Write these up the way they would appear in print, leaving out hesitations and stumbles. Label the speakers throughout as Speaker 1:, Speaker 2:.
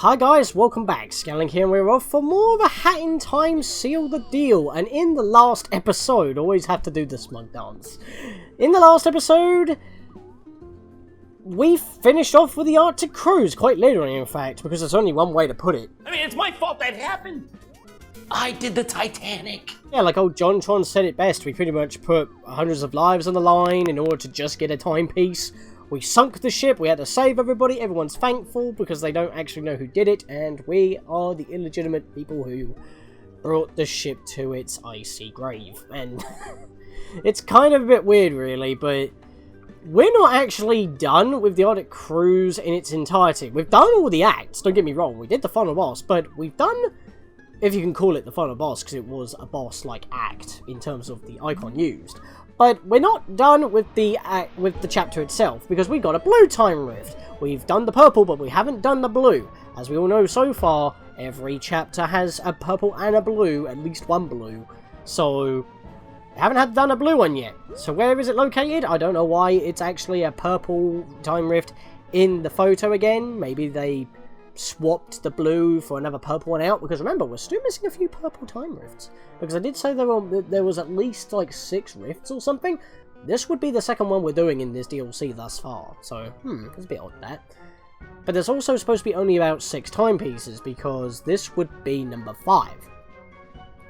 Speaker 1: Hi guys, welcome back. Scatlink here, and we're off for more of a Hat in Time Seal the Deal. And in the last episode, always have to do the smug dance. In the last episode, we finished off with the Arctic cruise, quite literally in fact, because there's only one way to put it.
Speaker 2: I mean, it's my fault that happened. I did the Titanic.
Speaker 1: Yeah, like old John Tron said it best, we pretty much put hundreds of lives on the line in order to just get a timepiece. We sunk the ship, we had to save everybody, everyone's thankful because they don't actually know who did it, and we are the illegitimate people who brought the ship to its icy grave. And it's kind of a bit weird really, but we're not actually done with the Arctic cruise in its entirety. We've done all the acts, don't get me wrong, we did the final boss, but we've done, if you can call it the final boss, because it was a boss-like act in terms of the icon used. But we're not done with the chapter itself, because we got a blue time rift. We've done the purple, but we haven't done the blue. As we all know so far, every chapter has a purple and a blue, at least one blue. So, we haven't done a blue one yet. So where is it located? I don't know why it's actually a purple time rift in the photo again. Maybe they swapped the blue for another purple one out, because remember, we're still missing a few purple time rifts, because I did say there was at least like 6 rifts or something. This would be the second one we're doing in this DLC thus far, so it's a bit odd that. But there's also supposed to be only about 6 timepieces, because this would be number 5.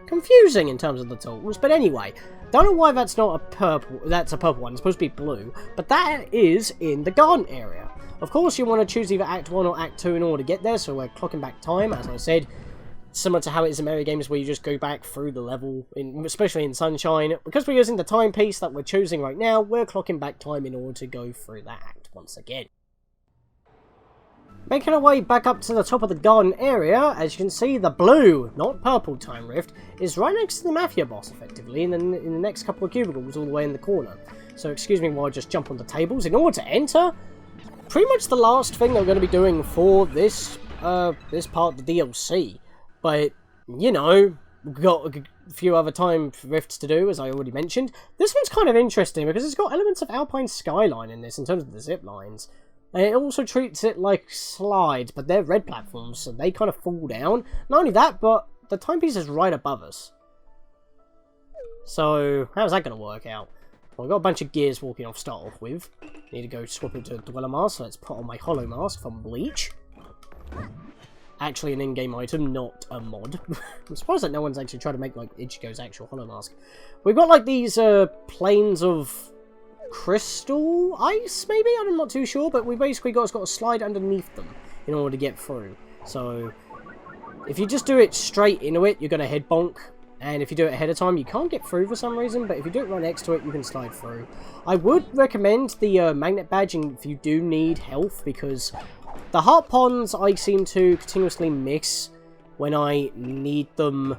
Speaker 1: Confusing in terms of the tools, but anyway, don't know why that's not a purple, that's a purple one, it's supposed to be blue, but that is in the garden area. Of course, you want to choose either Act 1 or Act 2 in order to get there, so we're clocking back time, as I said. Similar to how it is in Mario games, where you just go back through the level, especially in Sunshine. Because we're using the timepiece that we're choosing right now, we're clocking back time in order to go through that act once again. Making our way back up to the top of the garden area, as you can see, the blue, not purple time rift, is right next to the Mafia boss, effectively, in the next couple of cubicles all the way in the corner. So excuse me while I just jump on the tables. In order to enter, pretty much the last thing that we're going to be doing for this this part of the DLC. But, you know, we've got a few other time rifts to do, as I already mentioned. This one's kind of interesting because it's got elements of Alpine Skyline in this in terms of the zip lines. And it also treats it like slides, but they're red platforms, so they kind of fall down. Not only that, but the timepiece is right above us. So, how's that going to work out? Well, I've got a bunch of gears walking off to start off with. Need to go swap into a Dweller Mask, so let's put on my Hollow Mask from Bleach. Actually an in-game item, not a mod. I'm surprised that no one's actually tried to make, like, Ichigo's actual Hollow Mask. We've got, like, these planes of crystal ice, maybe? I'm not too sure, but we basically got to slide underneath them in order to get through. So, if you just do it straight into it, you're going to head bonk. And if you do it ahead of time, you can't get through for some reason, but if you do it right next to it, you can slide through. I would recommend the magnet badging if you do need health, because the heart ponds I seem to continuously miss when I need them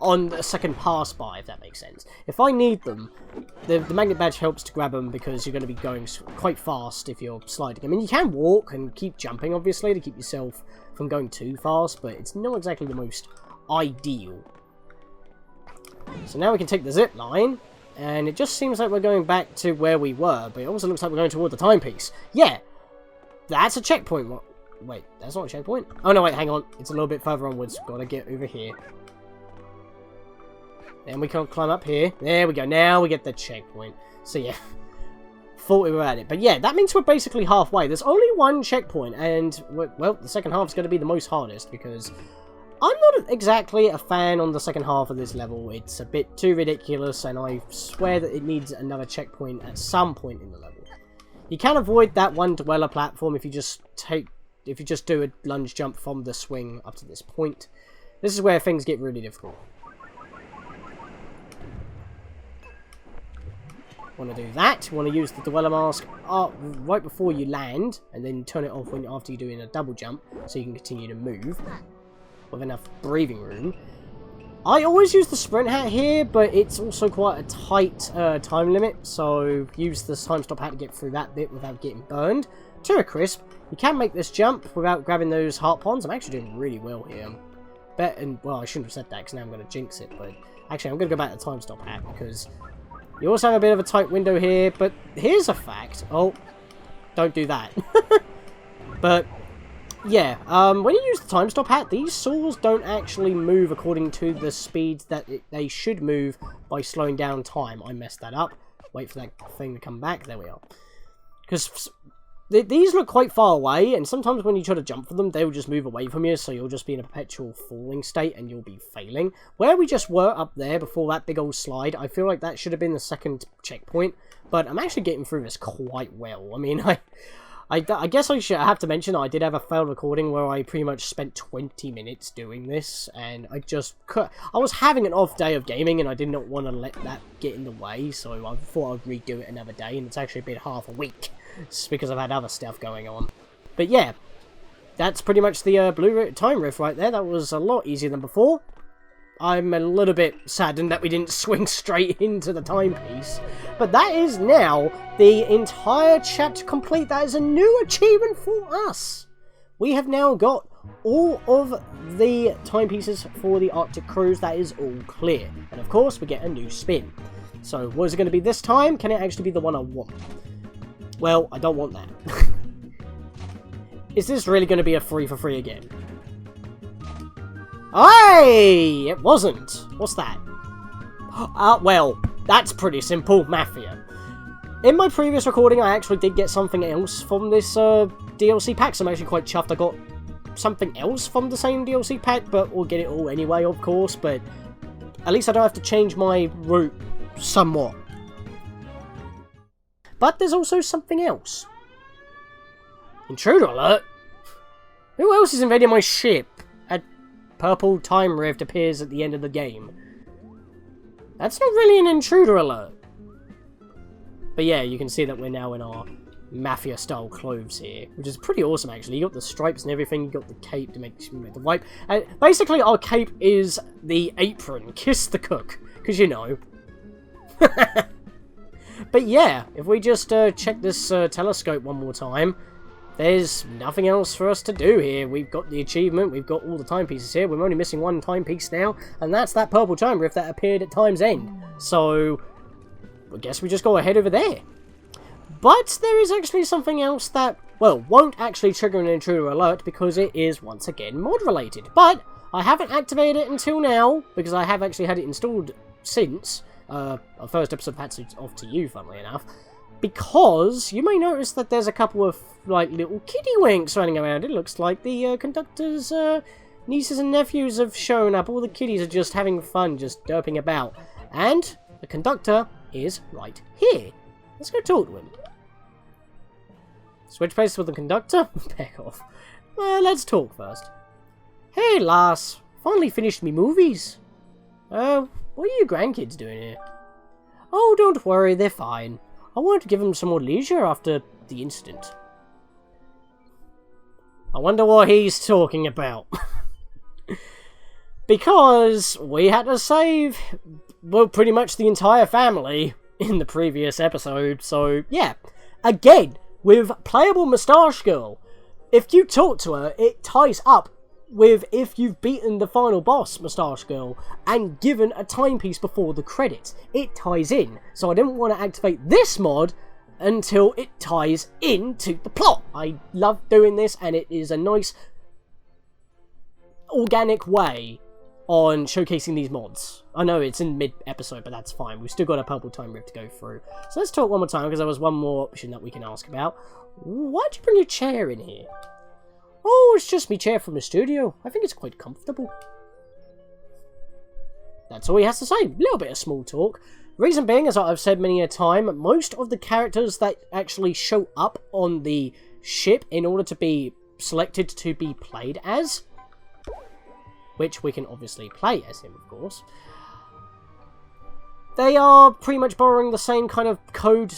Speaker 1: on a second pass by, if that makes sense. If I need them, the magnet badge helps to grab them because you're going to be going quite fast if you're sliding. I mean, you can walk and keep jumping, obviously, to keep yourself from going too fast, but it's not exactly the most ideal. So now we can take the zip line, and it just seems like we're going back to where we were, but it also looks like we're going toward the timepiece. Yeah, that's a checkpoint. What? Wait, that's not a checkpoint? Oh no, wait, hang on. It's a little bit further onwards. Gotta get over here. Then we can climb up here. There we go. Now we get the checkpoint. So yeah, thought we were at it. But yeah, that means we're basically halfway. There's only one checkpoint, and, well, the second half is going to be the most hardest, because I'm not exactly a fan on the second half of this level. It's a bit too ridiculous, and I swear that it needs another checkpoint at some point in the level. You can avoid that one dweller platform if you just do a lunge jump from the swing up to this point. This is where things get really difficult. Want to do that? Want to use the Dweller Mask right before you land, and then turn it off after you're doing a double jump, so you can continue to move with enough breathing room. I always use the sprint hat here, but it's also quite a tight time limit, so use the time stop hat to get through that bit without getting burned to a crisp. You can make this jump without grabbing those heart ponds. I'm actually doing really well here. Well, I shouldn't have said that, because now I'm going to jinx it, but actually I'm going to go back to the time stop hat, because you also have a bit of a tight window here, but here's a fact. Oh, don't do that. But yeah, when you use the time stop hat, these saws don't actually move according to the speed that they should move by slowing down time. I messed that up. Wait for that thing to come back. There we are. Because these look quite far away, and sometimes when you try to jump for them, they will just move away from you, so you'll just be in a perpetual falling state, and you'll be failing. Where we just were up there before that big old slide, I feel like that should have been the second checkpoint, but I'm actually getting through this quite well. I mean, I guess I have to mention I did have a failed recording where I pretty much spent 20 minutes doing this, and I was having an off day of gaming, and I did not want to let that get in the way, so I thought I'd redo it another day, and it's actually been half a week. It's because I've had other stuff going on. But yeah, that's pretty much the blue time rift right there. That was a lot easier than before. I'm a little bit saddened that we didn't swing straight into the timepiece. But that is now the entire chapter complete. That is a new achievement for us. We have now got all of the timepieces for the Arctic cruise. That is all clear. And of course, we get a new spin. So what is it going to be this time? Can it actually be the one I want? Well, I don't want that. Is this really going to be a free for free again? Hey! It wasn't. What's that? Well, that's pretty simple. Mafia. In my previous recording, I actually did get something else from this DLC pack, so I'm actually quite chuffed I got something else from the same DLC pack, but we'll get it all anyway, of course, but at least I don't have to change my route somewhat. But there's also something else. Intruder alert? Who else is invading my ship? A purple time rift appears at the end of the game. That's not really an intruder alert. But yeah, you can see that we're now in our Mafia style clothes here, which is pretty awesome actually. You got the stripes and everything, you got the cape to make the wipe. Basically our cape is the apron. Kiss the cook, because you know. But yeah, if we just check this telescope one more time, there's nothing else for us to do here. We've got the achievement, we've got all the timepieces here. We're only missing one timepiece now, and that's that purple time rift that appeared at time's end. So, I guess we just go ahead over there. But there is actually something else that, well, won't actually trigger an intruder alert because it is once again mod related. But I haven't activated it until now because I have actually had it installed since. Our first episode of Hats Off to You, funnily enough, because you may notice that there's a couple of like little kitty winks running around. It looks like the conductor's nieces and nephews have shown up. All the kitties are just having fun, just derping about, and the conductor is right here. Let's go talk to him. Switch places with the conductor? Back off. Let's talk first. Hey, lass. Finally finished me movies. What are your grandkids doing here? Oh, don't worry, they're fine. I wanted to give them some more leisure after the incident. I wonder what he's talking about. Because we had to save, well, pretty much the entire family in the previous episode. So, yeah. Again, with playable Moustache Girl, if you talk to her, it ties up with if you've beaten the final boss, Moustache Girl, and given a timepiece before the credits. It ties in. So I didn't want to activate this mod until it ties into the plot. I love doing this, and it is a nice organic way on showcasing these mods. I know it's in mid-episode, but that's fine. We've still got a purple time rift to go through. So let's talk one more time, because there was one more option that we can ask about. Why'd you bring your chair in here? Oh, it's just me chair from the studio. I think it's quite comfortable. That's all he has to say. A little bit of small talk. Reason being, as I've said many a time, most of the characters that actually show up on the ship in order to be selected to be played as, which we can obviously play as him, of course, they are pretty much borrowing the same kind of code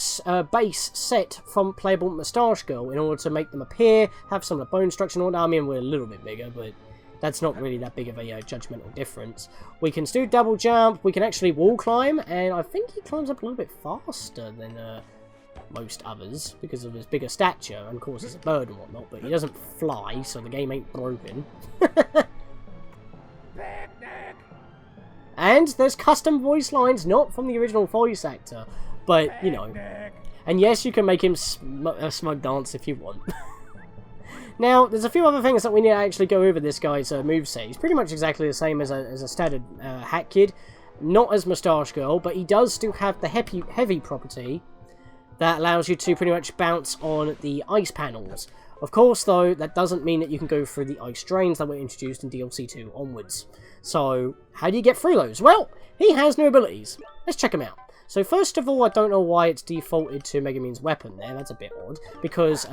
Speaker 1: base set from playable Moustache Girl in order to make them appear, have some of the bone structure and all that. I mean, we're a little bit bigger, but that's not really that big of a judgmental difference. We can do double jump, we can actually wall climb, and I think he climbs up a little bit faster than most others because of his bigger stature, and of course he's a bird and whatnot, but he doesn't fly, so the game ain't broken. And there's custom voice lines, not from the original voice actor, but, you know. And yes, you can make him a smug dance if you want. Now, there's a few other things that we need to actually go over this guy's moveset. He's pretty much exactly the same as a standard Hat Kid. Not as Moustache Girl, but he does still have the heavy property that allows you to pretty much bounce on the ice panels. Of course, though, that doesn't mean that you can go through the ice drains that were introduced in DLC 2 onwards. So, how do you get through those? Well, he has new abilities. Let's check him out. So, first of all, I don't know why it's defaulted to Megumin's weapon there. That's a bit odd, because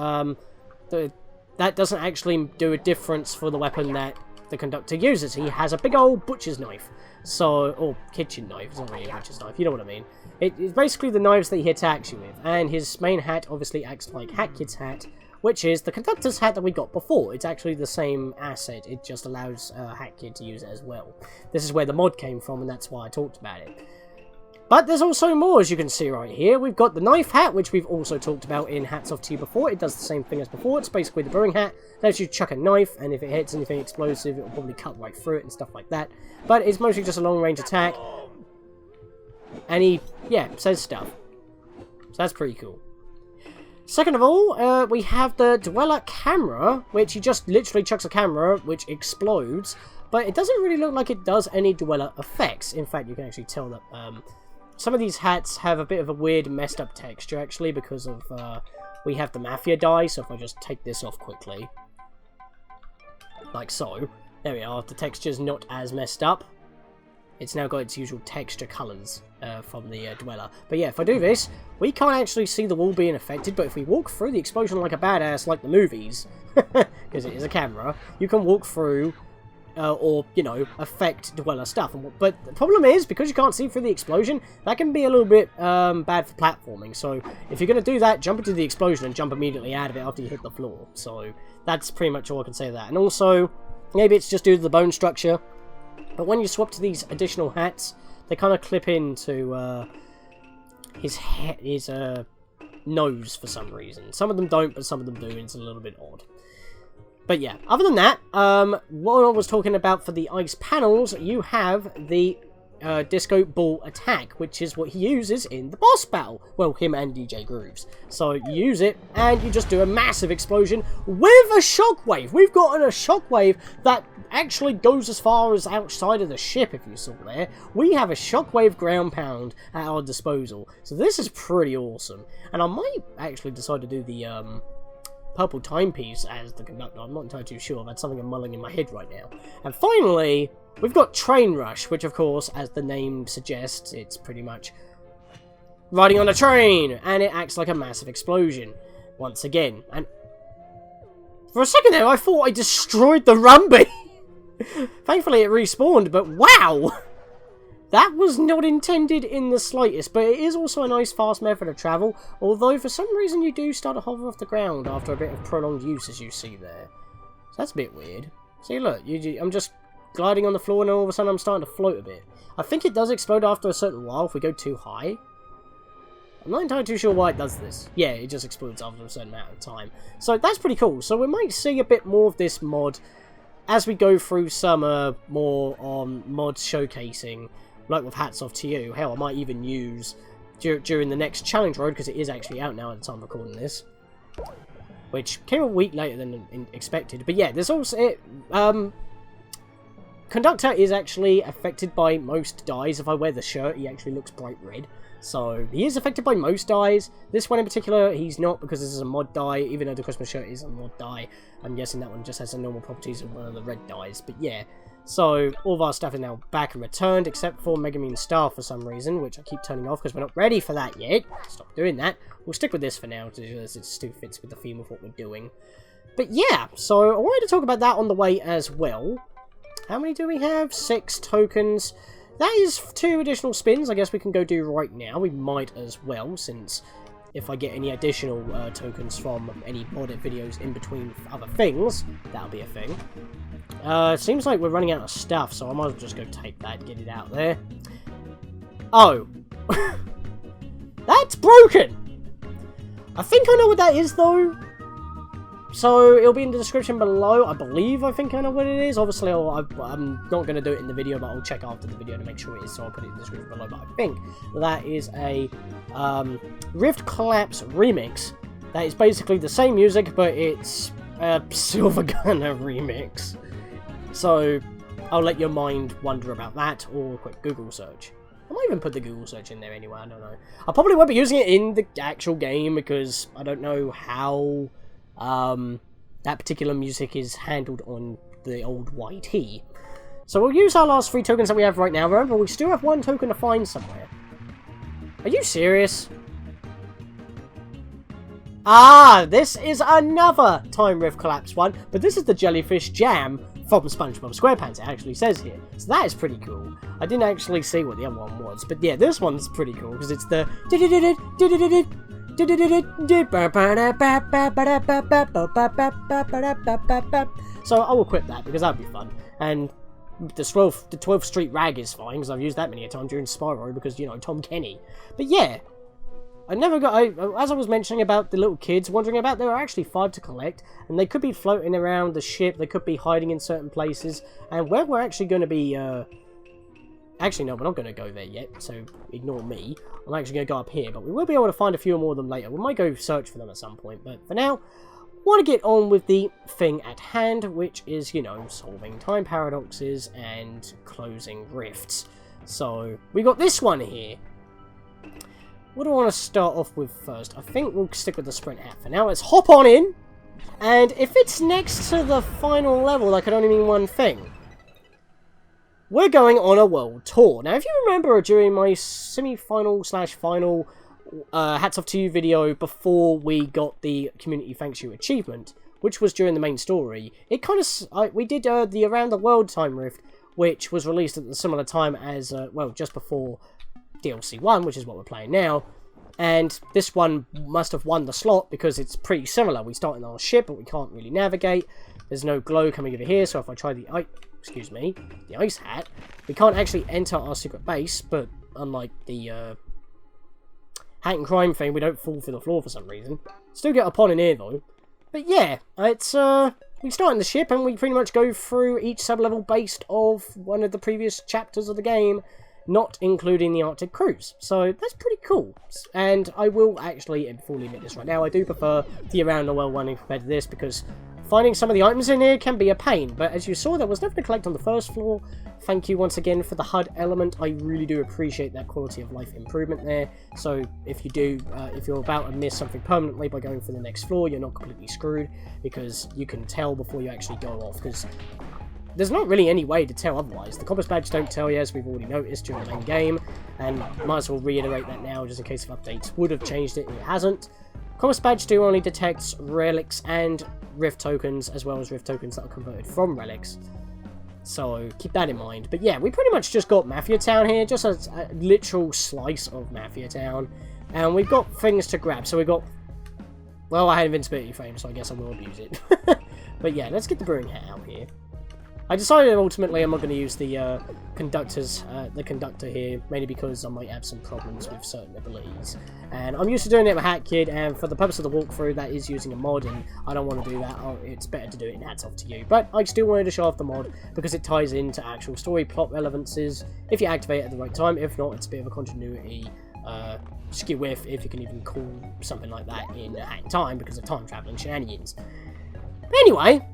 Speaker 1: that doesn't actually do a difference for the weapon that the Conductor uses. He has a big old butcher's knife. So, or kitchen knife, it's not really a butcher's knife, you know what I mean. It's basically the knives that he attacks you with, and his main hat obviously acts like Hat Kid's hat, which is the Conductor's hat that we got before. It's actually the same asset, it just allows Hat Kid to use it as well. This is where the mod came from, and that's why I talked about it. But there's also more, as you can see right here. We've got the knife hat, which we've also talked about in Hats Off to You before. It does the same thing as before. It's basically the brewing hat. Lets you chuck a knife, and if it hits anything explosive, it will probably cut right through it and stuff like that. But it's mostly just a long-range attack. And he, yeah, says stuff. So that's pretty cool. Second of all, we have the Dweller camera, which he just literally chucks a camera, which explodes. But it doesn't really look like it does any Dweller effects. In fact, you can actually tell that some of these hats have a bit of a weird, messed up texture, actually, because of we have the Mafia die. So if I just take this off quickly, like so, there we are. The texture's not as messed up. It's now got its usual texture colours from the Dweller. But yeah, if I do this, we can't actually see the wall being affected, but if we walk through the explosion like a badass, like the movies, because it is a camera, you can walk through, or, you know, affect Dweller stuff. But the problem is, because you can't see through the explosion, that can be a little bit bad for platforming. So if you're going to do that, jump into the explosion and jump immediately out of it after you hit the floor. So that's pretty much all I can say to that. And also, maybe it's just due to the bone structure, but when you swap to these additional hats, they kind of clip into his nose for some reason. Some of them don't, but some of them do, and it's a little bit odd. But yeah, other than that, what I was talking about for the ice panels, you have the Disco Ball attack, which is what he uses in the boss battle. Well, him and DJ Grooves. So you use it, and you just do a massive explosion with a shockwave. We've gotten a shockwave that actually goes as far as outside of the ship, if you saw there. We have a shockwave ground pound at our disposal. So this is pretty awesome. And I might actually decide to do the purple timepiece as the Conductor. I'm not entirely too sure. That's something I'm mulling in my head right now. And finally, we've got Train Rush, which of course, as the name suggests, it's pretty much riding on a train, and it acts like a massive explosion once again. And for a second there, I thought I destroyed the Rumby. Thankfully, it respawned, but wow! That was not intended in the slightest, but it is also a nice fast method of travel, although for some reason you do start to hover off the ground after a bit of prolonged use, as you see there. So that's a bit weird. See, look, I'm just gliding on the floor, and all of a sudden I'm starting to float a bit. I think it does explode after a certain while if we go too high. I'm not entirely too sure why it does this. Yeah, it just explodes after a certain amount of time. So that's pretty cool. So we might see a bit more of this mod as we go through some more on mod showcasing, like with Hats Off to You. Hell, I might even use during the next challenge road, because it is actually out now at the time of recording this, which came a week later than expected. But yeah, there's also Conductor is actually affected by most dyes. If I wear the shirt, he actually looks bright red. So he is affected by most dyes. This one in particular, he's not, because this is a mod dye, even though the Christmas shirt is a mod dye. I'm guessing that one just has the normal properties of one of the red dyes. But yeah, so all of our stuff is now back and returned, except for Megumin's Star for some reason, which I keep turning off because we're not ready for that yet. Stop doing that. We'll stick with this for now, because it still fits with the theme of what we're doing. But yeah, so I wanted to talk about that on the way as well. How many do we have? 6 tokens. That is 2 additional spins I guess we can go do right now. We might as well, since if I get any additional tokens from any modded videos in between other things, that'll be a thing. Seems like we're running out of stuff, so I might as well just go take that, get it out there. Oh. That's broken! I think I know what that is, though. So, it'll be in the description below. I believe I think I know what it is. Obviously, I'm not going to do it in the video, but I'll check after the video to make sure it is. So, I'll put it in the description below. But I think that is a Rift Collapse remix. That is basically the same music, but it's a Silver Gunner remix. So I'll let your mind wonder about that, or a quick Google search. I might even put the Google search in there anyway, I don't know. I probably won't be using it in the actual game because I don't know how that particular music is handled on the old YT. So we'll use our last 3 tokens that we have right now. Remember, we still have 1 token to find somewhere. Are you serious? Ah, this is another Time Rift Collapse one, but this is the Jellyfish Jam from SpongeBob SquarePants, it actually says here. So that is pretty cool. I didn't actually see what the other one was, but yeah, this one's pretty cool, because it's the... So I'll equip that, because that'd be fun. And the 12th Street Rag is fine, because I've used that many a time during Spyro, because, you know, Tom Kenny. But yeah, I never got... as I was mentioning about the little kids wandering about, there are actually 5 to collect, and they could be floating around the ship, they could be hiding in certain places, and where we're actually going to be... Actually, no, we're not going to go there yet, so ignore me. I'm actually going to go up here, but we will be able to find a few more of them later. We might go search for them at some point, but for now, I want to get on with the thing at hand, which is, you know, solving time paradoxes and closing rifts. So, we got this one here. What do I want to start off with first? I think we'll stick with the sprint hat for now. Let's hop on in, and if it's next to the final level, that could only mean one thing. We're going on a world tour. Now, if you remember during my semi-final/final Hats Off to You video before we got the Community Thanks You achievement, which was during the main story, it kind of... we did the Around the World Time Rift, which was released at a similar time as, well, just before DLC 1, which is what we're playing now. And this one must have won the slot because it's pretty similar. We start in our ship, but we can't really navigate. There's no glow coming over here, so if I try the ice hat, we can't actually enter our secret base, but unlike the hat and crime thing, we don't fall through the floor for some reason. Still get upon in here though. But yeah, it's we start in the ship and we pretty much go through each sub-level based off one of the previous chapters of the game, not including the Arctic Cruise. So that's pretty cool. And I will actually fully admit this right now, I do prefer the Around the World one compared to this because finding some of the items in here can be a pain, but as you saw, there was nothing to collect on the first floor. Thank you once again for the HUD element. I really do appreciate that quality of life improvement there. So if you do, if you're about to miss something permanently by going for the next floor, you're not completely screwed because you can tell before you actually go off, because there's not really any way to tell otherwise. The compass badge don't tell you, as we've already noticed during the main game, and might as well reiterate that now, just in case if updates would have changed it, it hasn't. Compass badge do only detects relics and rift tokens, as well as rift tokens that are converted from relics. So keep that in mind. But yeah, we pretty much just got Mafia Town here, just a literal slice of Mafia Town. And we've got things to grab. So we've got... well, I had invincibility frame, so I guess I will abuse it. But yeah, let's get the brewing hat out here. I decided ultimately I'm not going to use the conductor here, mainly because I might have some problems with certain abilities. And I'm used to doing it with Hat Kid, and for the purpose of the walkthrough, that is using a mod, and I don't want to do that. It's better to do it in Hats Off to You. But I still wanted to show off the mod, because it ties into actual story plot relevances, if you activate it at the right time. If not, it's a bit of a continuity skew with, if you can even call something like that in Hat in Time, because of time traveling shenanigans. But anyway...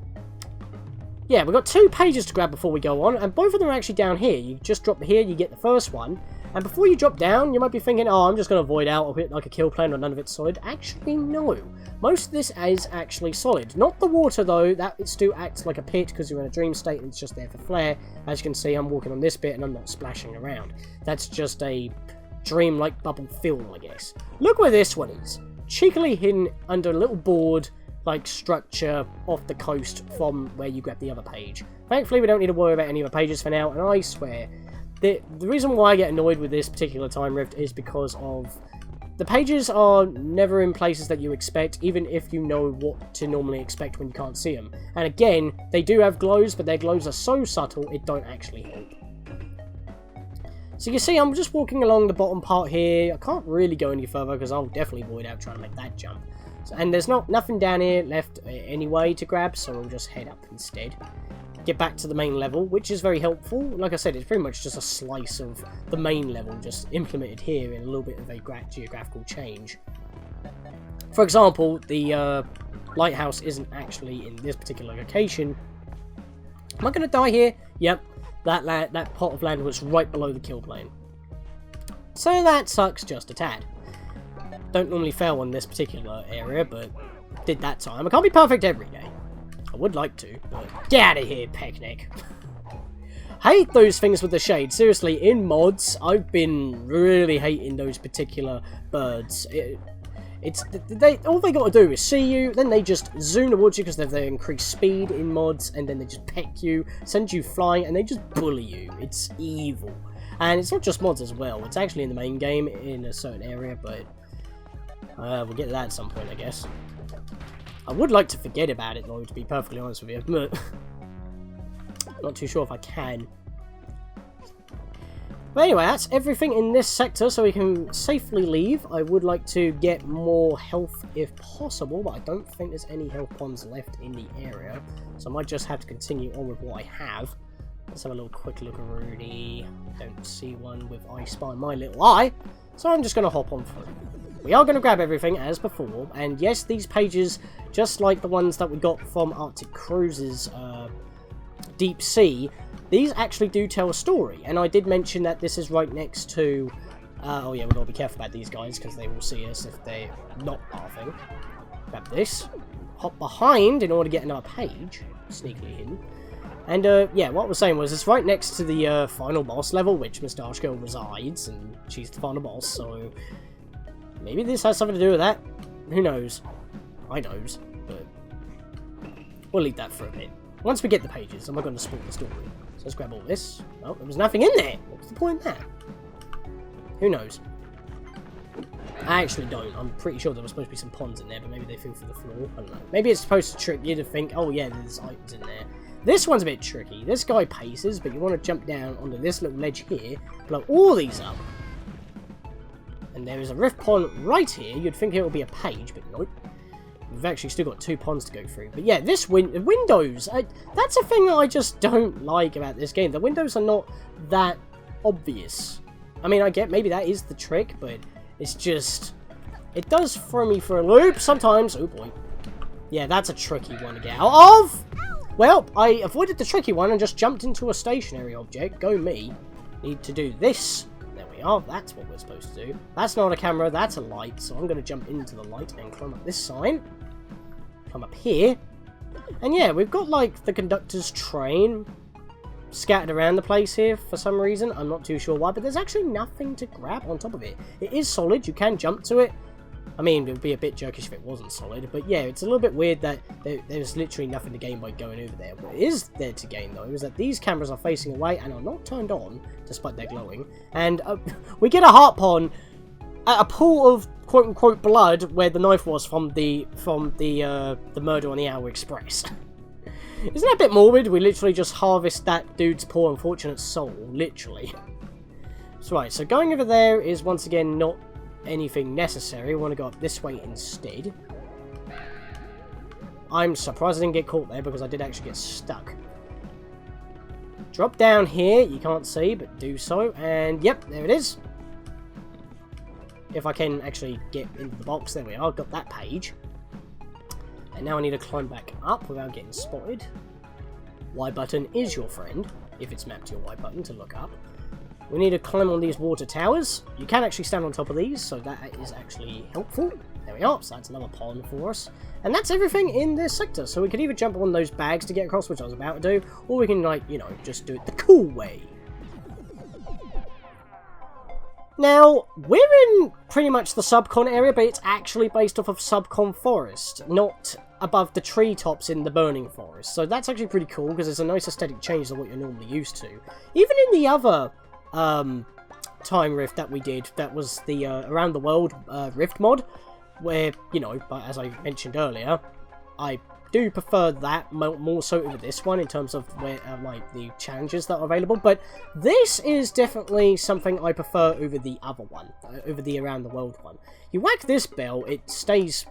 Speaker 1: yeah, we've got 2 pages to grab before we go on, and both of them are actually down here. You just drop here, you get the first one, and before you drop down, you might be thinking, oh, I'm just going to avoid out of it like a kill plane or none of it's solid. Actually, no. Most of this is actually solid. Not the water, though. That it still acts like a pit because you're in a dream state and it's just there for flair. As you can see, I'm walking on this bit and I'm not splashing around. That's just a dream-like bubble film, I guess. Look where this one is. Cheekily hidden under a little board like structure off the coast from where you grab the other page. Thankfully, we don't need to worry about any other pages for now, and I swear, the reason why I get annoyed with this particular time rift is because of the pages are never in places that you expect, even if you know what to normally expect when you can't see them. And again, they do have glows, but their glows are so subtle, it don't actually help. So you see, I'm just walking along the bottom part here. I can't really go any further because I'll definitely void out trying to make that jump. And there's nothing down here left anyway to grab, so we'll just head up instead. Get back to the main level, which is very helpful. Like I said, it's pretty much just a slice of the main level, just implemented here in a little bit of a geographical change. For example, the lighthouse isn't actually in this particular location. Am I going to die here? Yep, that pot of land was right below the kill plane. So that sucks just a tad. Don't normally fail on this particular area, but did that time. I can't be perfect every day. I would like to, but get out of here, Picnic. Hate those things with the shade. Seriously, in mods, I've been really hating those particular birds. All they got to do is see you, then they just zoom towards you because they've their increased speed in mods, and then they just peck you, send you flying, and they just bully you. It's evil. And it's not just mods as well. It's actually in the main game in a certain area, but we'll get to that at some point, I guess. I would like to forget about it, though, to be perfectly honest with you, but not too sure if I can. But anyway, that's everything in this sector, so we can safely leave. I would like to get more health if possible, but I don't think there's any health ponds left in the area, so I might just have to continue on with what I have. Let's have a little quick look around. Don't see one with I Spy my little eye, so I'm just going to hop on through. We are going to grab everything as before, and yes, these pages, just like the ones that we got from Arctic Cruise's Deep Sea, these actually do tell a story, and I did mention that this is right next to, oh yeah, we've got to be careful about these guys, because they will see us if they're not laughing. Grab this, hop behind in order to get another page, sneakily hidden. And, yeah, what I was saying was, it's right next to the final boss level, which Moustache Girl resides, and she's the final boss, so maybe this has something to do with that. Who knows? I knows, but we'll leave that for a bit. Once we get the pages, I'm not going to spoil the story. So let's grab all this. Oh, there was nothing in there! What was the point of that? Who knows? I actually don't. I'm pretty sure there was supposed to be some ponds in there, but maybe they fell through the floor. I don't know. Maybe it's supposed to trick you to think, oh yeah, there's items in there. This one's a bit tricky. This guy paces, but you want to jump down onto this little ledge here, blow all these up. And there is a rift pond right here. You'd think it would be a page, but nope. We've actually still got 2 ponds to go through. But yeah, this windows, that's a thing that I just don't like about this game. The windows are not that obvious. I mean, I get maybe that is the trick, but it's just, it does throw me for a loop sometimes. Oh boy. Yeah, that's a tricky one to get out of. Well, I avoided the tricky one and just jumped into a stationary object. Go me. Need to do this. There we are. That's what we're supposed to do. That's not a camera. That's a light. So I'm going to jump into the light and climb up this sign. Come up here. And yeah, we've got like the conductor's train scattered around the place here for some reason. I'm not too sure why, but there's actually nothing to grab on top of it. It is solid. You can jump to it. I mean, it would be a bit jerkish if it wasn't solid, but yeah, it's a little bit weird that there's literally nothing to gain by going over there. What is there to gain, though, is that these cameras are facing away and are not turned on, despite their glowing, and we get a heart pond at a pool of quote-unquote blood where the knife was from the murder on the Owl Express. Isn't that a bit morbid? We literally just harvest that dude's poor unfortunate soul, literally. So right, so going over there is once again not anything necessary. We want to go up this way instead. I'm surprised I didn't get caught there because I did actually get stuck. Drop down here, you can't see, but do so, and yep, there it is. If I can actually get into the box, there we are, got that page. And now I need to climb back up without getting spotted. Y button is your friend, if it's mapped to your Y button to look up. We need to climb on these water towers. You can actually stand on top of these, so that is actually helpful. There we are, so that's another pond for us. And that's everything in this sector. So we could either jump on those bags to get across, which I was about to do, or we can, like, you know, just do it the cool way. Now, we're in pretty much the subcon area, but it's actually based off of subcon forest, not above the treetops in the burning forest. So that's actually pretty cool, because it's a nice aesthetic change to what you're normally used to. Even in the other time rift that we did, that was the around the world rift mod, where, you know, as I mentioned earlier, I do prefer that more so over this one in terms of where like the challenges that are available, but this is definitely something I prefer over the other one, over the around the world one. You whack this bell, it stays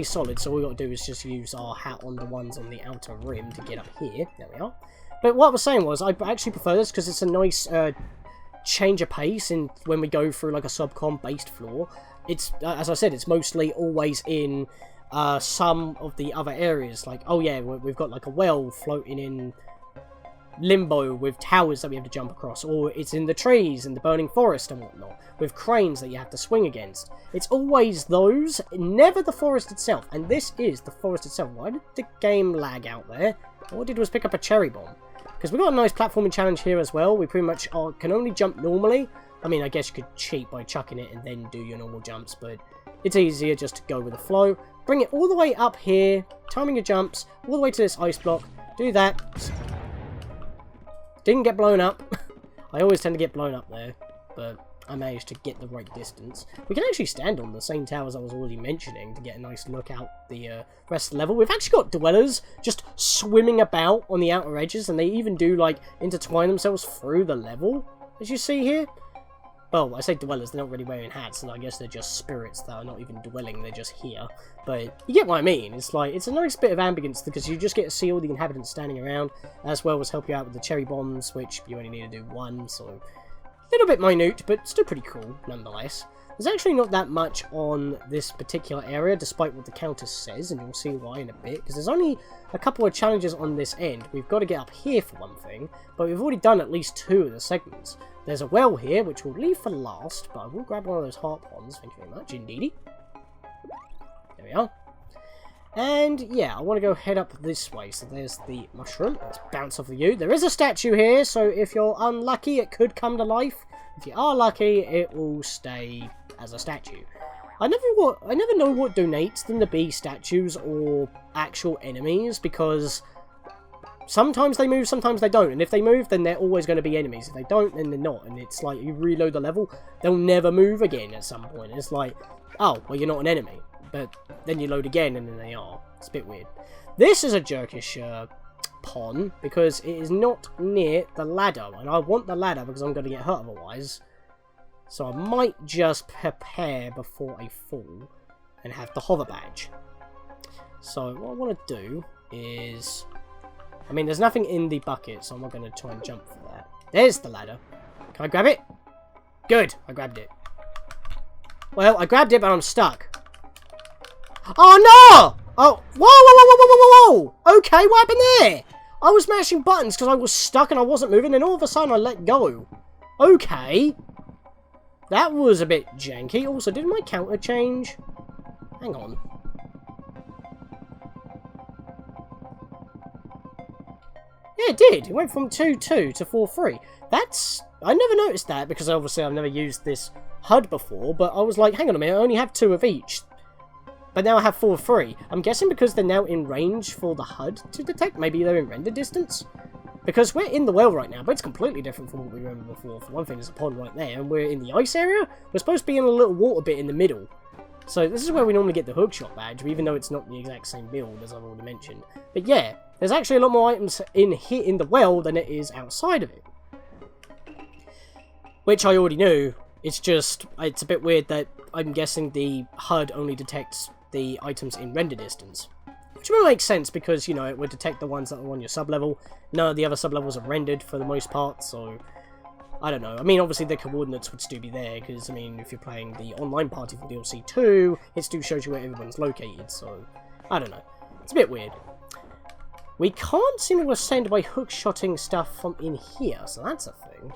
Speaker 1: solid, so all we got to do is just use our hat on the ones on the outer rim to get up here. There we are. But what I was saying was, I actually prefer this because it's a nice change of pace in when we go through like a subcon based floor. It's, as I said, it's mostly always in some of the other areas. Like, oh yeah, we've got like a well floating in limbo with towers that we have to jump across, or it's in the trees in the burning forest and whatnot with cranes that you have to swing against. It's always those, never the forest itself, and this is the forest itself. Why did the game lag out there? All I did was pick up a cherry bomb, because we got a nice platforming challenge here as well. We pretty much can only jump normally. I mean, I guess you could cheat by chucking it and then do your normal jumps, but it's easier just to go with the flow. Bring it all the way up here, timing your jumps all the way to this ice block, do that. Didn't get blown up. I always tend to get blown up there, but I managed to get the right distance. We can actually stand on the same towers I was already mentioning to get a nice look out the rest of the level. We've actually got dwellers just swimming about on the outer edges, and they even do, like, intertwine themselves through the level, as you see here. Well, I say dwellers, they're not really wearing hats, and I guess they're just spirits that are not even dwelling, they're just here. But you get what I mean. It's like, it's a nice bit of ambience, because you just get to see all the inhabitants standing around, as well as help you out with the cherry bombs, which you only need to do one, so a little bit minute, but still pretty cool, nonetheless. There's actually not that much on this particular area, despite what the counter says, and you'll see why in a bit, because there's only a couple of challenges on this end. We've got to get up here for one thing, but we've already done at least 2 of the segments. There's a well here, which we'll leave for last, but I will grab one of those heart ponds, thank you very much, indeedy. There we are. And, yeah, I want to go head up this way, so there's the mushroom. Let's bounce off of you. There is a statue here, so if you're unlucky, it could come to life. If you are lucky, it will stay as a statue. I never know what donates them to be statues or actual enemies, because sometimes they move, sometimes they don't, and if they move, then they're always going to be enemies. If they don't, then they're not, and it's like, you reload the level, they'll never move again at some point. It's like, oh, well, you're not an enemy, but then you load again, and then they are. It's a bit weird. This is a jerkish pond, because it is not near the ladder, and I want the ladder because I'm going to get hurt otherwise. So I might just prepare before I fall and have the hover badge. So what I want to do is, I mean, there's nothing in the bucket, so I'm not going to try and jump for that. There's the ladder. Can I grab it? Good, I grabbed it. Well, I grabbed it, but I'm stuck. Oh no! Oh, whoa, whoa, whoa, whoa, whoa, whoa, whoa! Okay, what happened there? I was mashing buttons because I was stuck and I wasn't moving, and all of a sudden I let go. Okay. That was a bit janky. Also, did my counter change? Hang on. Yeah, it did. It went from 2-2 to 4-3. That's... I never noticed that, because obviously I've never used this HUD before, but I was like, hang on a minute, I only have 2 of each. But now I have 4-3. I'm guessing because they're now in range for the HUD to detect. Maybe they're in render distance. Because we're in the well right now, but it's completely different from what we remember before. For one thing, there's a pond right there, and we're in the ice area. We're supposed to be in a little water bit in the middle. So this is where we normally get the hookshot badge, even though it's not the exact same build, as I've already mentioned. But yeah, there's actually a lot more items in here in the well than it is outside of it. Which I already knew. It's just, it's a bit weird that I'm guessing the HUD only detects the items in render distance. Which will make sense because, you know, it would detect the ones that are on your sub-level. None of the other sub-levels are rendered for the most part, so I don't know. I mean, obviously the coordinates would still be there, because, I mean, if you're playing the online party for DLC 2, it still shows you where everyone's located, so I don't know. It's a bit weird. We can't seem to ascend by hook-shotting stuff from in here, so that's a thing.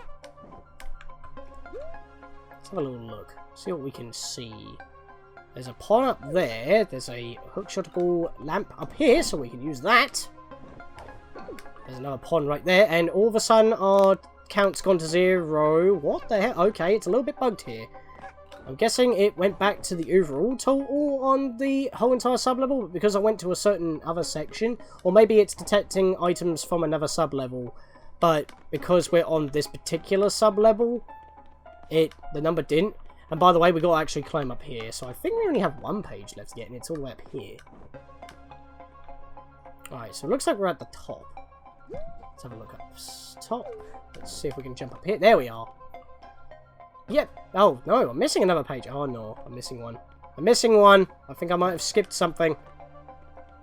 Speaker 1: Let's have a little look, see what we can see. There's a pond up there, there's a hook-shottable lamp up here, so we can use that. There's another pond right there, and all of a sudden our count's gone to 0. What the hell? Okay, it's a little bit bugged here. I'm guessing it went back to the overall total on the whole entire sub-level, because I went to a certain other section, or maybe it's detecting items from another sub-level, but because we're on this particular sub-level, the number didn't. And by the way, we got to actually climb up here, so I think we only have 1 page left yet, and it's all the way up here. Alright, so it looks like we're at the top. Let's have a look up top. Let's see if we can jump up here. There we are. Yep. Oh, no, I'm missing another page. Oh, no, I'm missing one. I'm missing one. I think I might have skipped something.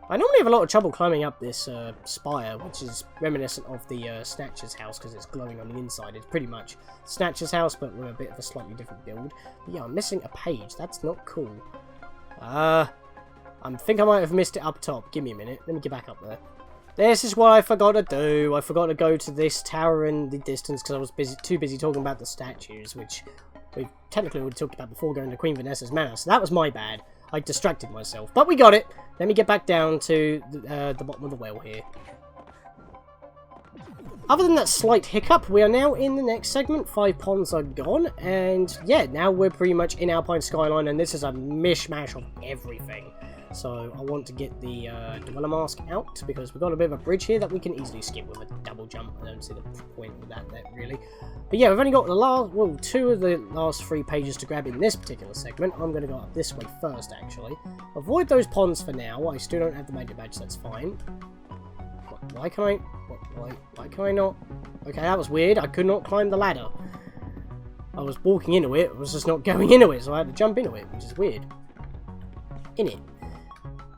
Speaker 1: I normally have a lot of trouble climbing up this spire, which is reminiscent of the Snatcher's house, because it's glowing on the inside. It's pretty much Snatcher's house, but with a bit of a slightly different build. But yeah, I'm missing a page. That's not cool. I think I might have missed it up top. Give me a minute. Let me get back up there. This is what I forgot to do. I forgot to go to this tower in the distance because I was too busy talking about the statues, which we technically already talked about before going to Queen Vanessa's manor. So that was my bad. I distracted myself. But we got it. Let me get back down to the bottom of the well here. Other than that slight hiccup, we are now in the next segment. 5 ponds are gone, and yeah, now we're pretty much in Alpine Skyline, and this is a mishmash of everything. So I want to get the Dweller Mask out, because we've got a bit of a bridge here that we can easily skip with a double jump. I don't see the point with that really. But yeah, we've only got the last, well, 2 of the last 3 pages to grab in this particular segment. I'm going to go up this way first, actually. Avoid those ponds for now. I still don't have the magnet badge, that's fine. Why can I... Why can I not? Okay, that was weird. I could not climb the ladder. I was walking into it. I was just not going into it, so I had to jump into it, which is weird. In it.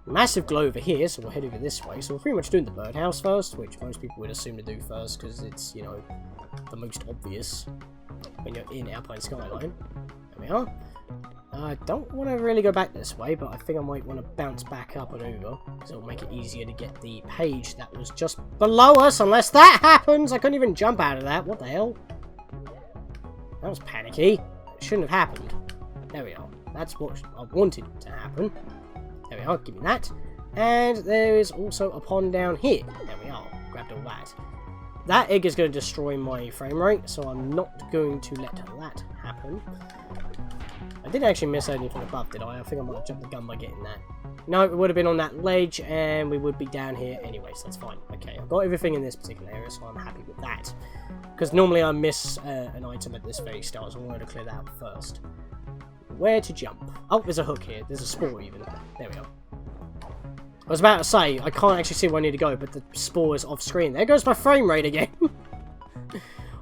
Speaker 1: Massive glow over here, so we'll head over this way. So we're pretty much doing the birdhouse first, which most people would assume to do first, because it's, you know, the most obvious when you're in Alpine Skyline. There we are. I don't want to really go back this way, but I think I might want to bounce back up and over, because it'll make it easier to get the page that was just below us, unless that happens! I couldn't even jump out of that, what the hell? That was panicky. It shouldn't have happened. There we are. That's what I wanted to happen. There we are, give me that. And there is also a pond down here. There we are, grabbed all that. That egg is going to destroy my frame rate, so I'm not going to let that happen. I didn't actually miss anything above, did I? I think I might have jumped the gun by getting that. No, it would have been on that ledge, and we would be down here anyway, so that's fine. Okay, I've got everything in this particular area, so I'm happy with that. Because normally I miss an item at this very start, so I wanted to clear that out first. Where to jump? Oh, there's a hook here. There's a spore even. There we go. I was about to say, I can't actually see where I need to go, but the spore is off screen. There goes my frame rate again.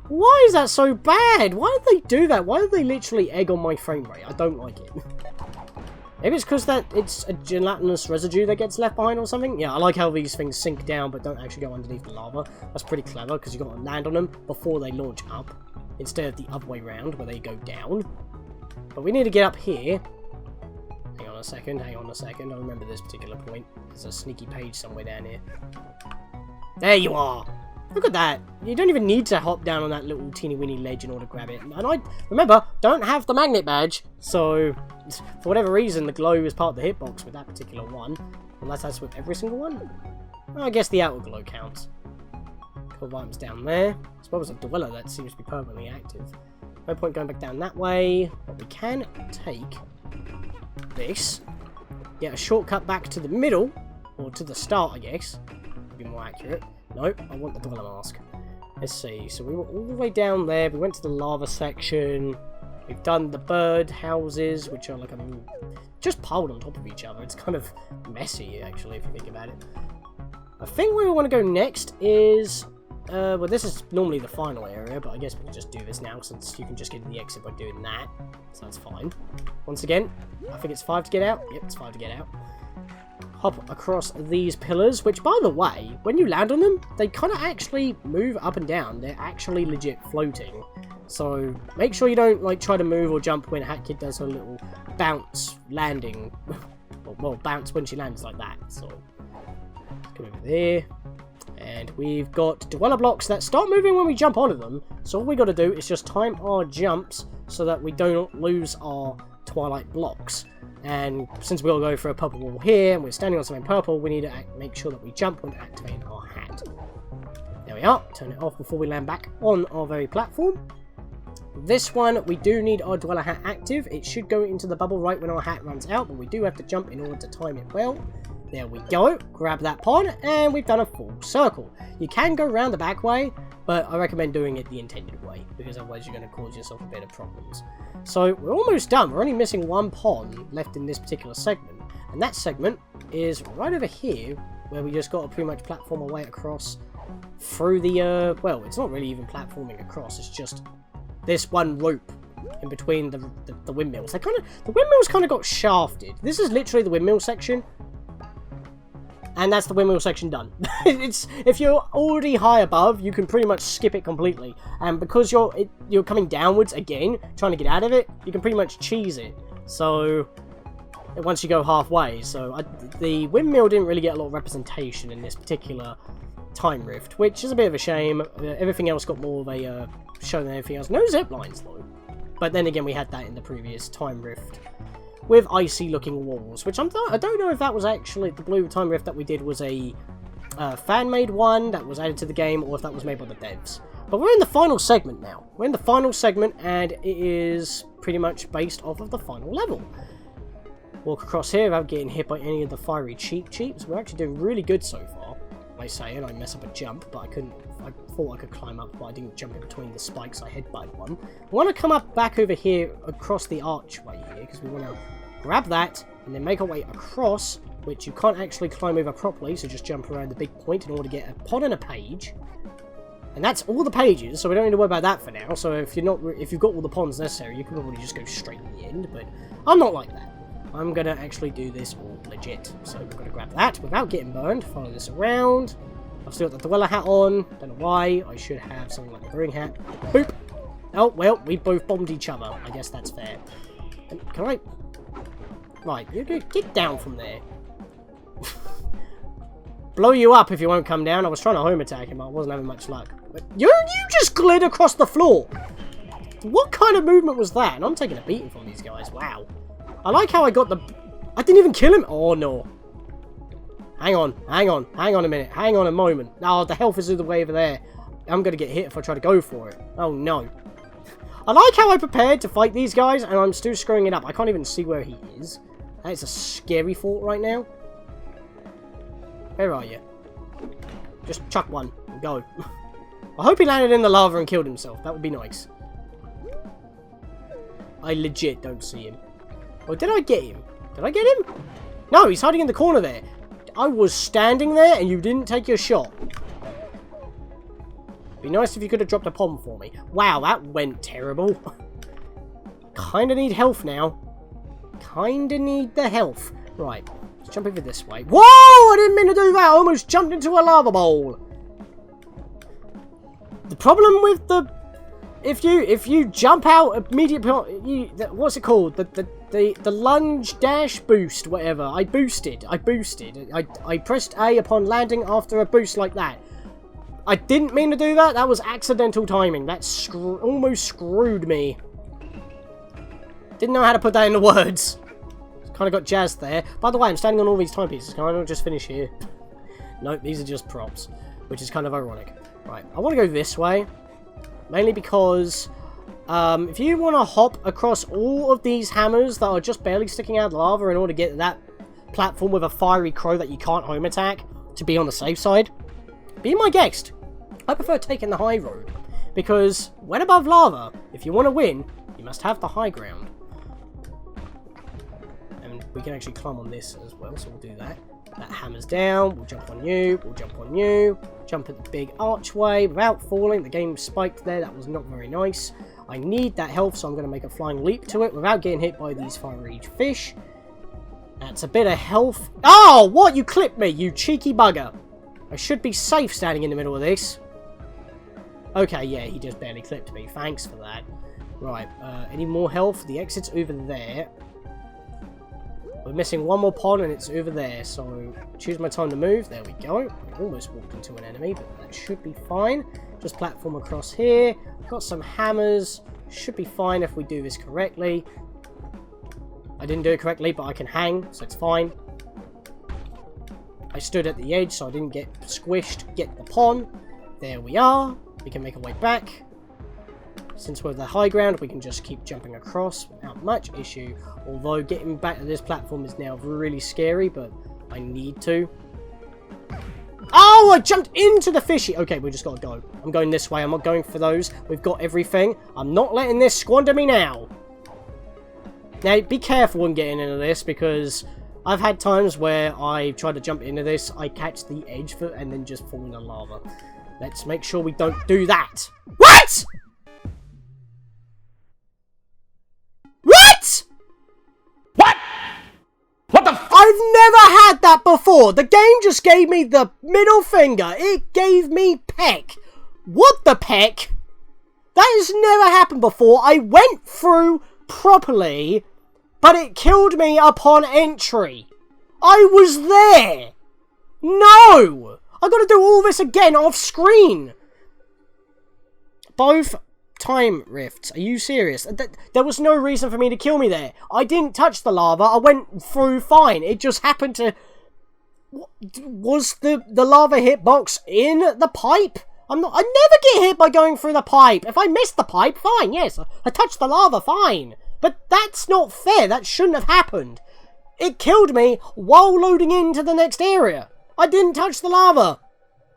Speaker 1: Why is that so bad? Why did they do that? Why did they literally egg on my frame rate? I don't like it. Maybe it's because it's a gelatinous residue that gets left behind or something. Yeah, I like how these things sink down but don't actually go underneath the lava. That's pretty clever because you've got to land on them before they launch up, instead of the other way around where they go down. But we need to get up here. Hang on a second. I remember this particular point. There's a sneaky page somewhere down here. There you are! Look at that. You don't even need to hop down on that little teeny weeny ledge in order to grab it. And I, remember, don't have the magnet badge. So, for whatever reason, the glow is part of the hitbox with that particular one. Unless that's with every single one. Well, I guess the outer glow counts. Couple items down there. I suppose a dweller that seems to be permanently active. No point going back down that way. But we can take this. Get a shortcut back to the middle. Or to the start, I guess. To be more accurate. Nope, I want the Dweller Mask. Let's see, so we were all the way down there, we went to the lava section, we've done the bird houses, which are like, just piled on top of each other. It's kind of messy, actually, if you think about it. I think where we want to go next is, well, this is normally the final area, but I guess we can just do this now, since you can just get to the exit by doing that, so that's fine. Once again, I think it's 5 to get out. Yep, it's 5 to get out. Hop across these pillars, which, by the way, when you land on them, they kind of actually move up and down. They're actually legit floating. So make sure you don't like try to move or jump when Hat Kid does her little bounce landing. well, bounce when she lands like that. So let's go over there. And we've got dweller blocks that start moving when we jump onto them. So all we got to do is just time our jumps so that we don't lose our twilight blocks. And since we'll go for a purple wall here, and we're standing on something purple, we need to make sure that we jump when activating our hat. There we are. Turn it off before we land back on our very platform. This one, we do need our dweller hat active. It should go into the bubble right when our hat runs out, but we do have to jump in order to time it well. There we go. Grab that pond, and we've done a full circle. You can go around the back way, but I recommend doing it the intended way, because otherwise you're going to cause yourself a bit of problems. So we're almost done. We're only missing one pond left in this particular segment, and that segment is right over here, where we just got to pretty much platform our way across through the, well, it's not really even platforming across, it's just this one rope in between the windmills. The windmills kind of got shafted. This is literally the windmill section. And that's the windmill section done. If you're already high above, you can pretty much skip it completely. And because you're coming downwards again, trying to get out of it, you can pretty much cheese it. So once you go halfway. So the windmill didn't really get a lot of representation in this particular time rift, which is a bit of a shame. Everything else got more of a show than everything else. No zip lines though. But then again, we had that in the previous time rift with icy looking walls, which I don't know if that was actually the blue time rift that we did was a fan-made one that was added to the game, or if that was made by the devs. But we're in the final segment now. We're in the final segment, and it is pretty much based off of the final level. Walk across here without getting hit by any of the fiery cheeps. We're actually doing really good so far, I say, and I mess up a jump, but I thought I could climb up, but I didn't jump in between the spikes. I headbutted one. I want to come up back over here across the archway here, because we want to grab that, and then make our way across, which you can't actually climb over properly, so just jump around the big point in order to get a pod and a page. And that's all the pages, so we don't need to worry about that for now. So if you've got all the pawns necessary, you can probably just go straight to the end, but I'm not like that. I'm going to actually do this all legit. So we're going to grab that without getting burned, follow this around. I've still got the dweller hat on, don't know why. I should have something like the brewing hat. Boop! Oh, well, we both bombed each other. I guess that's fair. And can I... Right, you get down from there. Blow you up if you won't come down. I was trying to home attack him, but I wasn't having much luck. But you just glid across the floor! What kind of movement was that? And I'm taking a beating from these guys. Wow. I like how I got the... I didn't even kill him. Oh, no. Hang on a minute. Hang on a moment. Oh, the health is all the way over there. I'm going to get hit if I try to go for it. Oh, no. I like how I prepared to fight these guys, and I'm still screwing it up. I can't even see where he is. That is a scary thought right now. Where are you? Just chuck one and go. I hope he landed in the lava and killed himself. That would be nice. I legit don't see him. Or did I get him? Did I get him? No, he's hiding in the corner there. I was standing there and you didn't take your shot. Be nice if you could have dropped a bomb for me. Wow, that went terrible. Kinda need health now. Kinda need the health. Right, let's jump over this way. Whoa! I didn't mean to do that. I almost jumped into a lava bowl. The problem with the... If you jump out immediately... What's it called? The lunge dash boost, whatever. I boosted. I pressed A upon landing after a boost like that. I didn't mean to do that. That was accidental timing. That almost screwed me. Didn't know how to put that into words. Kind of got jazzed there. By the way, I'm standing on all these timepieces. Can I not just finish here? Nope, these are just props, which is kind of ironic. Right, I want to go this way. Mainly because if you want to hop across all of these hammers that are just barely sticking out of the lava in order to get that platform with a fiery crow that you can't home attack to be on the safe side, be my guest. I prefer taking the high road, because when above lava, if you want to win, you must have the high ground. And we can actually climb on this as well, so we'll do that. That hammer's down, we'll jump on you, jump at the big archway without falling. The game spiked there, that was not very nice. I need that health, so I'm going to make a flying leap to it without getting hit by these fiery fish. That's a bit of health. Oh, what? You clipped me, you cheeky bugger. I should be safe standing in the middle of this. Okay, yeah, he just barely clipped me. Thanks for that. Right, any more health? The exit's over there. We're missing one more pond and it's over there, so choose my time to move. There we go. I almost walked into an enemy, but that should be fine. Just platform across here. Got some hammers. Should be fine if we do this correctly. I didn't do it correctly, but I can hang, so it's fine. I stood at the edge, so I didn't get squished. Get the pond. There we are. We can make our way back. Since we're the high ground, we can just keep jumping across without much issue. Although getting back to this platform is now really scary, but I need to. Oh, I jumped into the fishy. Okay, we just gotta go. I'm going this way. I'm not going for those. We've got everything. I'm not letting this squander me now. Now, be careful when getting into this, because I've had times where I try to jump into this, I catch the edge foot and then just fall in the lava. Let's make sure we don't do that. What?! What?!
Speaker 2: What? What the f-
Speaker 1: I've never had that before! The game just gave me the middle finger. It gave me peck. What the peck? That has never happened before. I went through properly but it killed me upon entry. I was there. No! I gotta do all this again off screen. Both time rifts. Are you serious? There was no reason for me to kill me there. I didn't touch the lava. I went through fine. It just happened to... Was the lava hitbox in the pipe? I never get hit by going through the pipe. If I missed the pipe, fine, yes. I touched the lava, fine. But that's not fair. That shouldn't have happened. It killed me while loading into the next area. I didn't touch the lava.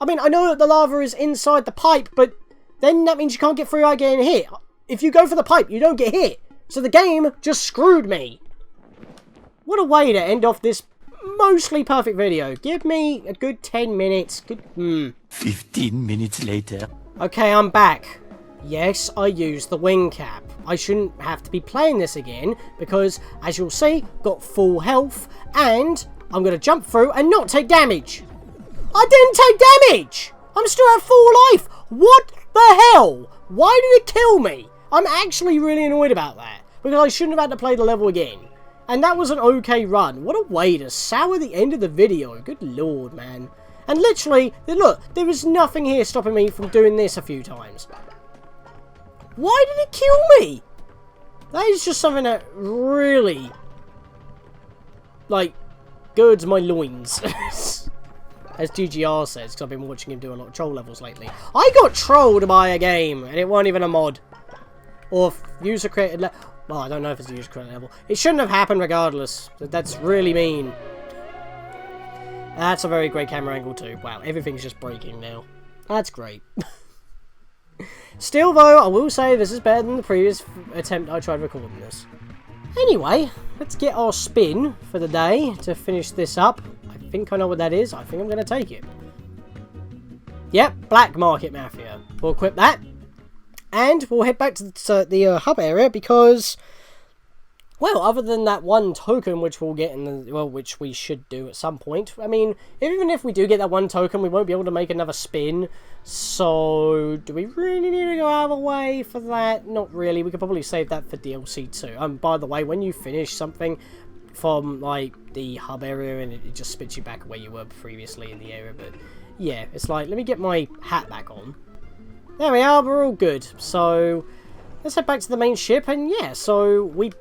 Speaker 1: I mean, I know that the lava is inside the pipe, but then that means you can't get through without getting hit. If you go for the pipe, you don't get hit. So the game just screwed me. What a way to end off this mostly perfect video. Give me a good 10 minutes.
Speaker 2: 15 minutes later.
Speaker 1: Okay, I'm back. Yes, I used the wing cap. I shouldn't have to be playing this again because, as you'll see, got full health and I'm going to jump through and not take damage. I didn't take damage! I'm still at full life! What the hell? Why did it kill me? I'm actually really annoyed about that because I shouldn't have had to play the level again. And that was an okay run. What a way to sour the end of the video. Good lord, man. And literally, look, there was nothing here stopping me from doing this a few times. Why did it kill me? That is just something that really, like, girds my loins. As GGR says, because I've been watching him do a lot of troll levels lately. I got trolled by a game, and it wasn't even a mod. Or user-created level. Well, I don't know if it's a user-created level. It shouldn't have happened regardless. That's really mean. That's a very great camera angle too. Wow, everything's just breaking now. That's great. Still though, I will say this is better than the previous attempt I tried recording this. Anyway, let's get our spin for the day to finish this up. I think I know what that is. I think I'm going to take it. Yep, Black Market Mafia. We'll equip that. And we'll head back to the hub area because, well, other than that one token which we'll get in the, well, which we should do at some point. I mean, even if we do get that one token, we won't be able to make another spin. So, do we really need to go out of the way for that? Not really. We could probably save that for DLC too. By the way, when you finish something from, like, the hub area and it just spits you back where you were previously in the area, but yeah, it's like, let me get my hat back on. There we are, we're all good. So, let's head back to the main ship, and yeah, so we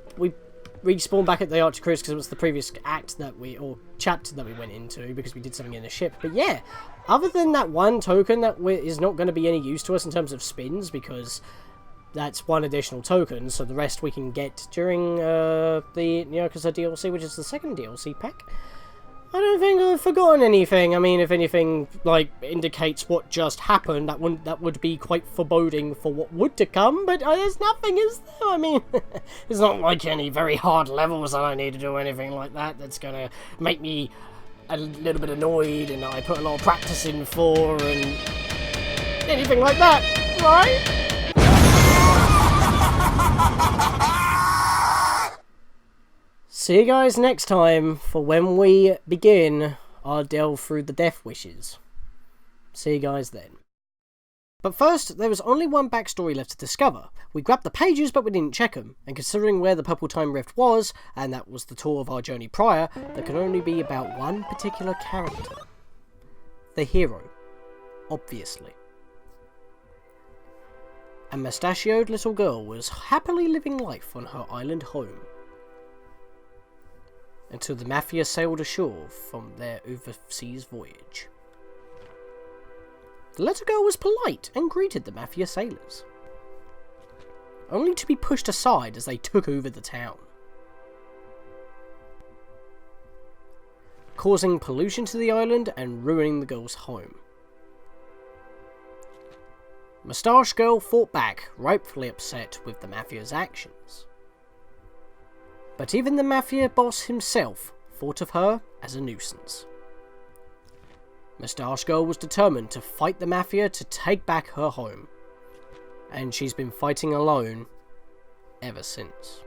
Speaker 1: respawned back at the Arctic Cruise because it was the previous act that or chapter that we went into because we did something in the ship. But yeah, other than that one token that is not going to be any use to us in terms of spins because that's one additional token, so the rest we can get during the Yakuza DLC, which is the second DLC pack. I don't think I've forgotten anything. I mean, if anything, like, indicates what just happened, that would be quite foreboding for what would to come, but there's nothing, is there? I mean, it's not like any very hard levels that I need to do anything like that that's gonna make me a little bit annoyed and I put a lot of practice in for and anything like that, right? See you guys next time for when we begin our delve through the Death Wishes. See you guys then. But first, there was only one backstory left to discover. We grabbed the pages, but we didn't check them, and considering where the Purple Time Rift was, and that was the tour of our journey prior, there can only be about one particular character. The hero. Obviously. A mustachioed little girl was happily living life on her island home. Until the Mafia sailed ashore from their overseas voyage. The little girl was polite and greeted the Mafia sailors, only to be pushed aside as they took over the town, causing pollution to the island and ruining the girl's home. Moustache Girl fought back, rightfully upset with the Mafia's actions. But even the Mafia boss himself thought of her as a nuisance. Moustache Girl was determined to fight the Mafia to take back her home. And she's been fighting alone ever since.